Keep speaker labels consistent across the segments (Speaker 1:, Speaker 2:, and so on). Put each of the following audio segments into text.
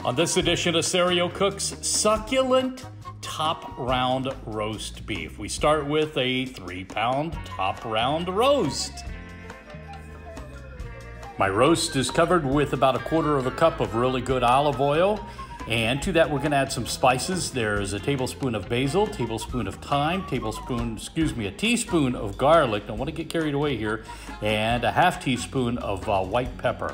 Speaker 1: On this edition of Savory Cooks, succulent top round roast beef. We start with a 3-pound top round roast. My roast is covered with about 1/4 cup of really good olive oil. And to that, we're gonna add some spices. There's a tablespoon of basil, tablespoon of thyme, a teaspoon of garlic. Don't want to get carried away here. And a 1/2 teaspoon of white pepper.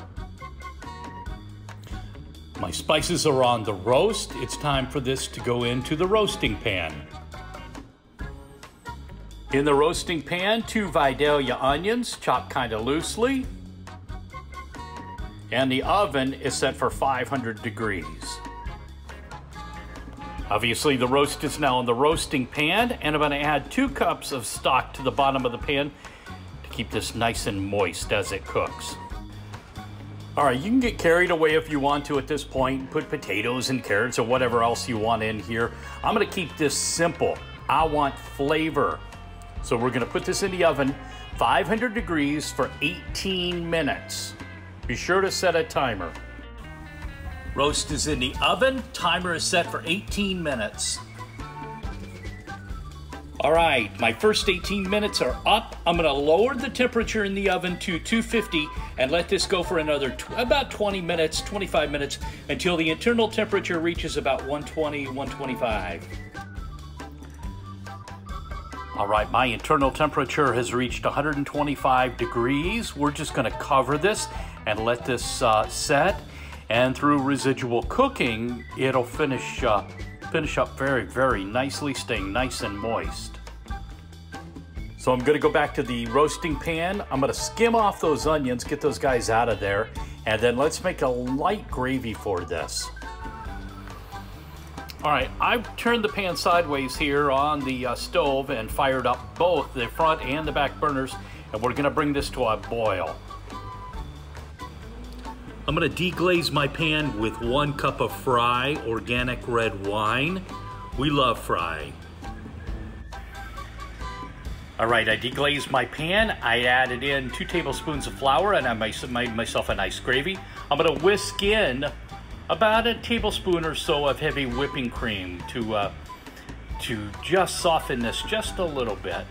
Speaker 1: My spices are on the roast. It's time for this to go into the roasting pan. In the roasting pan, 2 Vidalia onions, chopped kind of loosely. And the oven is set for 500 degrees. Obviously, the roast is now in the roasting pan, and I'm going to add 2 cups of stock to the bottom of the pan to keep this nice and moist as it cooks. All right, you can get carried away if you want to at this point. Put potatoes and carrots or whatever else you want in here. I'm gonna keep this simple. I want flavor. So we're gonna put this in the oven, 500 degrees for 18 minutes. Be sure to set a timer. Roast is in the oven. Timer is set for 18 minutes. All right, my first 18 minutes are up. I'm gonna lower the temperature in the oven to 250 and let this go for another about 20 minutes, 25 minutes, until the internal temperature reaches about 120, 125. All right, my internal temperature has reached 125 degrees. We're just gonna cover this and let this set. And through residual cooking, it'll finish up very, very nicely, staying nice and moist. So I'm gonna go back to the roasting pan. I'm gonna skim off those onions, get those guys out of there, and then let's make a light gravy for this. All right, I've turned the pan sideways here on the stove and fired up both the front and the back burners, and we're gonna bring this to a boil. I'm gonna deglaze my pan with 1 cup of Fry organic red wine. We love Fry. All right, I deglazed my pan. I added in 2 tablespoons of flour and I made myself a nice gravy. I'm gonna whisk in about a tablespoon or so of heavy whipping cream to just soften this just a little bit.